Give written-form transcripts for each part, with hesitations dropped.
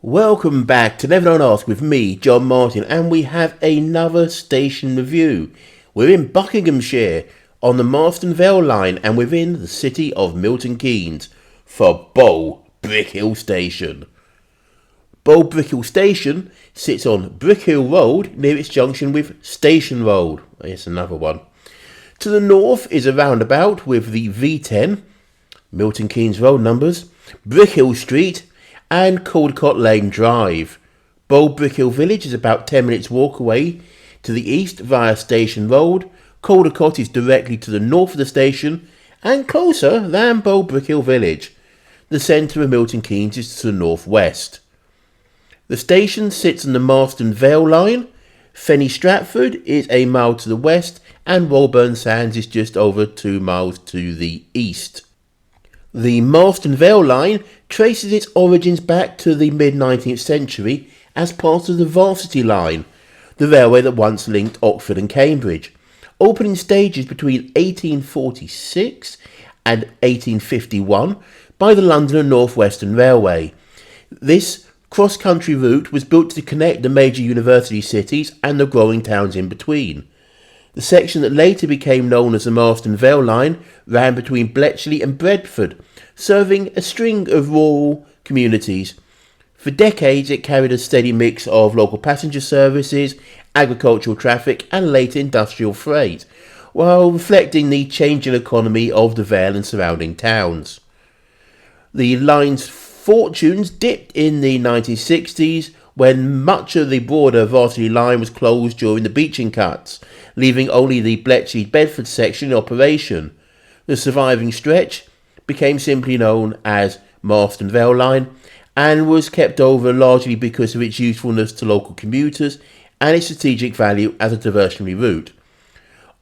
Welcome back to Never Don't Ask with me, John Martin, and we have another station review. We're in Buckinghamshire on the Marston Vale line and within the city of Milton Keynes for Bow Brickhill Station. Bow Brickhill Station sits on Brickhill Road near its junction with Station Road. Yes, another one. To the north is a roundabout with the V10, Milton Keynes road numbers, Brickhill Street, and Caldecott Lane Drive. Bow Brickhill Village is about 10 minutes walk away to the east via Station Road. Caldecott is directly to the north of the station and closer than Bow Brickhill Village. The centre of Milton Keynes is to the northwest. The station sits on the Marston Vale line. Fenny Stratford is a mile to the west and Woburn Sands is just over 2 miles to the east. The Marston Vale line traces its origins back to the mid-19th century as part of the Varsity line, the railway that once linked Oxford and Cambridge. Opening stages between 1846 and 1851 by the London and North Western Railway. This cross-country route was built to connect the major university cities and the growing towns in between. The section that later became known as the Marston Vale line ran between Bletchley and Bedford, serving a string of rural communities. For decades it carried a steady mix of local passenger services, agricultural traffic and later industrial freight, while reflecting the changing economy of the Vale and surrounding towns. The line's fortunes dipped in the 1960s when much of the broader Varsity line was closed during the beaching cuts, leaving only the Bletchley-Bedford section in operation. The surviving stretch became simply known as Marston Vale Line and was kept over largely because of its usefulness to local commuters and its strategic value as a diversionary route.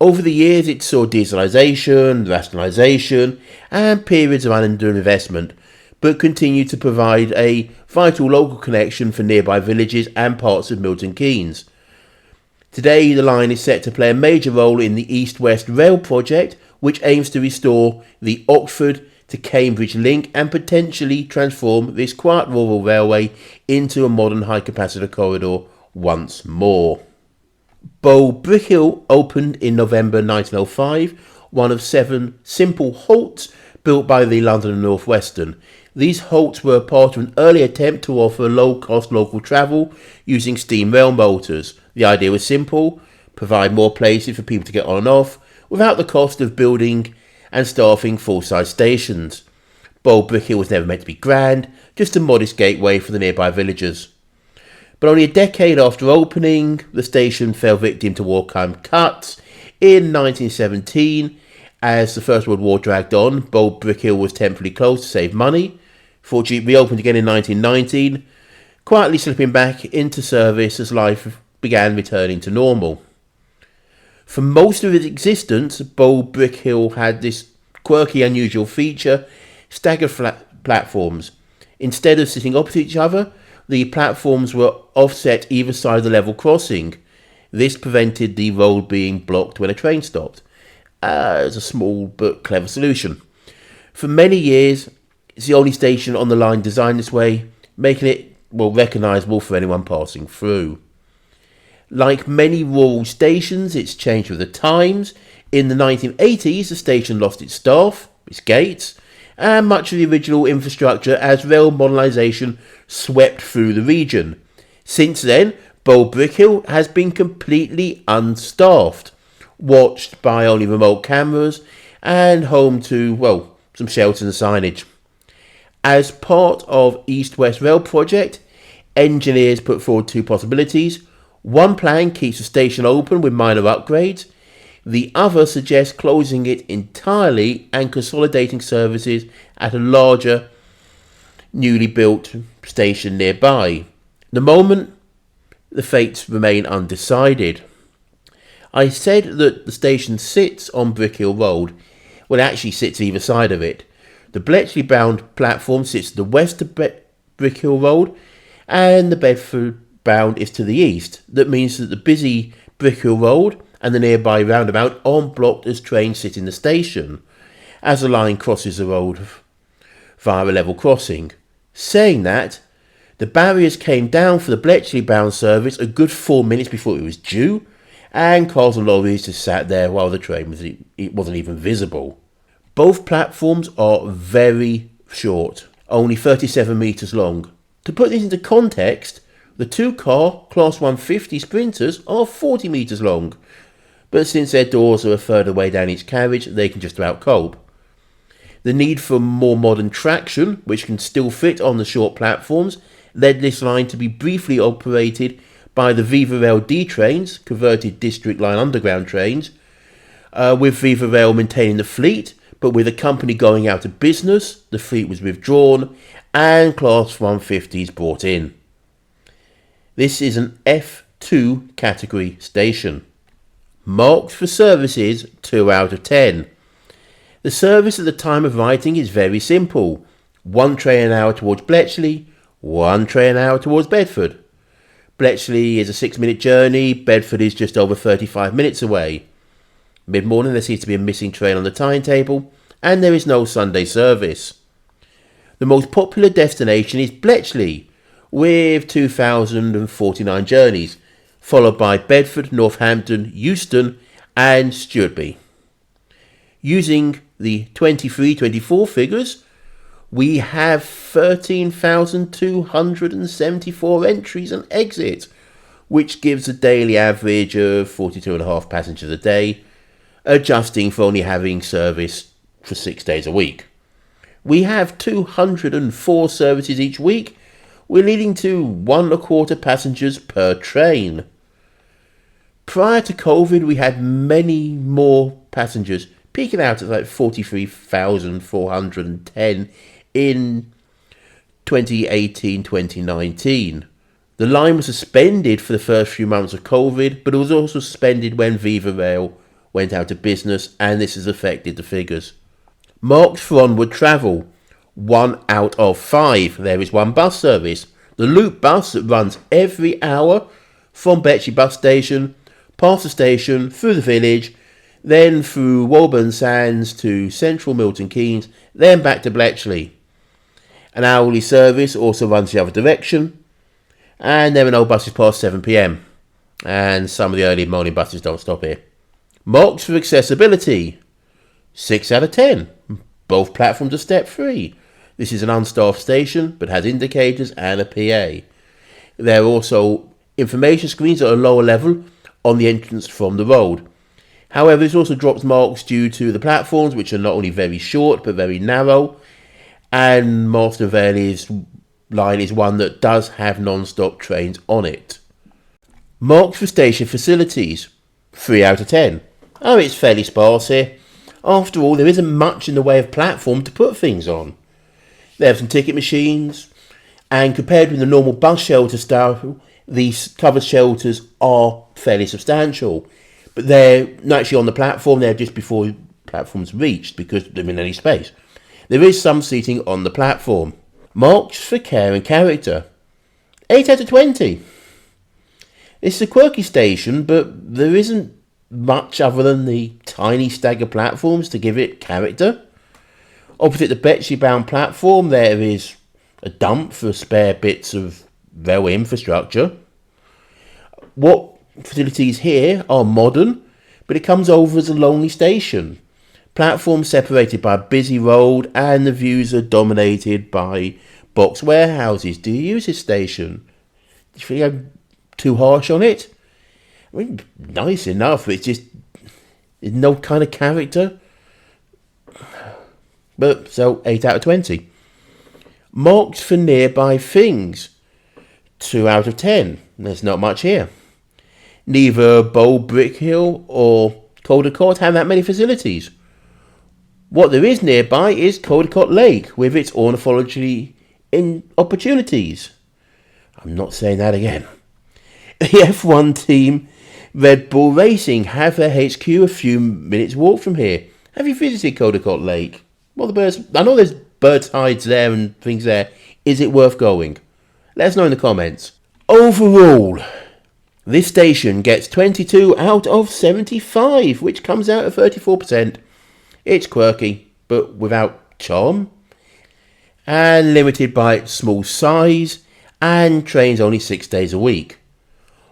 Over the years it saw dieselisation, rationalisation and periods of underinvestment, but continued to provide a vital local connection for nearby villages and parts of Milton Keynes. Today the line is set to play a major role in the East-West Rail project, which aims to restore the Oxford to Cambridge link and potentially transform this quiet rural railway into a modern high-capacity corridor once more. Bow Brickhill opened in November 1905, one of 7 simple halts built by the London and North Western. These halts were part of an early attempt to offer low-cost local travel using steam rail motors. The idea was simple: provide more places for people to get on and off without the cost of building and staffing full-size stations. Bow Brickhill was never meant to be grand, just a modest gateway for the nearby villagers. But only a decade after opening, the station fell victim to wartime cuts. In 1917, as the First World War dragged on, Bow Brickhill was temporarily closed to save money. Fortunately, it reopened again in 1919, quietly slipping back into service as life began returning to normal. For most of its existence, Bow Brickhill had this quirky, unusual feature: staggered flat platforms. Instead of sitting opposite each other, the platforms were offset either side of the level crossing. This prevented the road being blocked when a train stopped. It's a small but clever solution. For many years, it's the only station on the line designed this way, making it recognisable for anyone passing through. Like many rural stations, it's changed with the times. In the 1980s, the station lost its staff, its gates, and much of the original infrastructure as rail modernisation swept through the region. Since then, Bow Brickhill has been completely unstaffed, watched by only remote cameras, and home to, some shelters and signage. As part of East-West Rail project, engineers put forward 2 possibilities. One plan keeps the station open with minor upgrades. The other suggests closing it entirely and consolidating services at a larger, newly built station nearby. At the moment, the fates remain undecided. I said that the station sits on Brickhill Road. Well, it actually sits either side of it. The Bletchley-bound platform sits to the west of Brickhill Road, and the Bedford-bound is to the east. That means that the busy Brickhill Road and the nearby roundabout aren't blocked as trains sit in the station, as the line crosses the road via a level crossing. Saying that, The barriers came down for the Bletchley bound service a good 4 minutes before it was due, and cars and lorries just sat there while the train wasn't even visible. Both platforms are very short, only 37 metres long. To put this into context, the two-car Class 150 Sprinters are 40 metres long, but since their doors are a third away down each carriage, they can just about cope. The need for more modern traction, which can still fit on the short platforms, led this line to be briefly operated by the Viva Rail D trains, converted District Line Underground trains, with Viva Rail maintaining the fleet, but with the company going out of business, the fleet was withdrawn and Class 150s brought in. This is an F2 category station. Marked for services 2 out of 10. The service at the time of writing is very simple. 1 train an hour towards Bletchley, 1 train an hour towards Bedford. Bletchley is a 6-minute journey, Bedford is just over 35 minutes away. Mid-morning there seems to be a missing train on the timetable, and there is no Sunday service. The most popular destination is Bletchley, with 2,049 journeys, followed by Bedford, Northampton, Euston and Stewartby. Using the 23-24 figures, we have 13,274 entries and exits, which gives a daily average of 42.5 passengers a day, adjusting for only having service for 6 days a week. We have 204 services each week. We're leading to 1.25 passengers per train. Prior to COVID, we had many more passengers, peaking out at like 43,410 in 2018-2019. The line was suspended for the first few months of COVID, but it was also suspended when Viva Rail went out of business, and this has affected the figures. Marked for onward travel, 1 out of 5. There is 1 bus service, the Loop bus that runs every hour from Bletchley bus station, past the station, through the village, then through Woburn Sands to central Milton Keynes, then back to Bletchley. An hourly service also runs the other direction, and there are no buses past 7 p.m, and some of the early morning buses don't stop here. Marks for accessibility, 6 out of 10. Both platforms are step free. This is an unstaffed station, but has indicators and a PA. There are also information screens at a lower level on the entrance from the road. However, this also drops marks due to the platforms, which are not only very short, but very narrow, and Marston Vale's line is one that does have non-stop trains on it. Marks for station facilities, 3 out of 10. Oh, it's fairly sparse here. After all, there isn't much in the way of platform to put things on. They have some ticket machines, and compared with the normal bus shelter style, these covered shelters are fairly substantial. But they're not actually on the platform, they're just before the platform's reached because they're in any space. There is some seating on the platform. Marks for care and character, 8 out of 20. It's a quirky station, but there isn't much other than the tiny stagger platforms to give it character. Opposite the Bletchley bound platform there is a dump for spare bits of railway infrastructure. What facilities here are modern, but it comes over as a lonely station. Platforms separated by a busy road, and the views are dominated by box warehouses. Do you use this station? Do you think I'm too harsh on it? I mean, nice enough, but it's just there's no kind of character. But so 8 out of 20. Marks for nearby things, 2 out of 10. There's not much here. Neither Bow Brickhill or Caldecott have that many facilities. What there is nearby is Caldecott Lake with its ornithology in opportunities. I'm not saying that again. The F1 team Red Bull Racing have their HQ a few minutes walk from here. Have you visited Caldecott Lake? Well, the birds, I know there's birds' hides there and things there. Is it worth going? Let us know in the comments. Overall, this station gets 22 out of 75, which comes out at 34%. It's quirky, but without charm, and limited by its small size and trains only 6 days a week.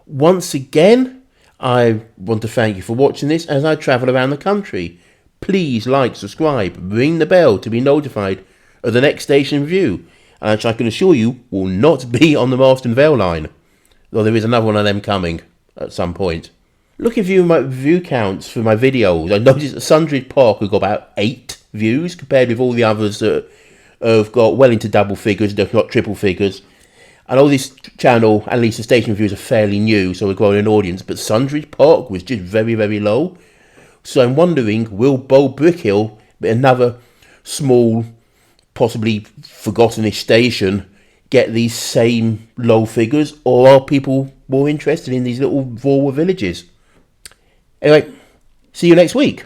Once again, I want to thank you for watching this as I travel around the country. Please like, subscribe, ring the bell to be notified of the next station review, which I can assure you will not be on the Marston Vale line, though there is another one of them coming at some point. Looking through my view counts for my videos, I noticed that Sundridge Park have got about 8 views compared with all the others that have got well into double figures, they've got triple figures. I know this channel, at least the station reviews, are fairly new, so we're growing an audience, but Sundridge Park was just very, very low. So I'm wondering, will Bow Brickhill, another small, possibly forgotten-ish station, get these same low figures, or are people more interested in these little rural villages? Anyway, see you next week.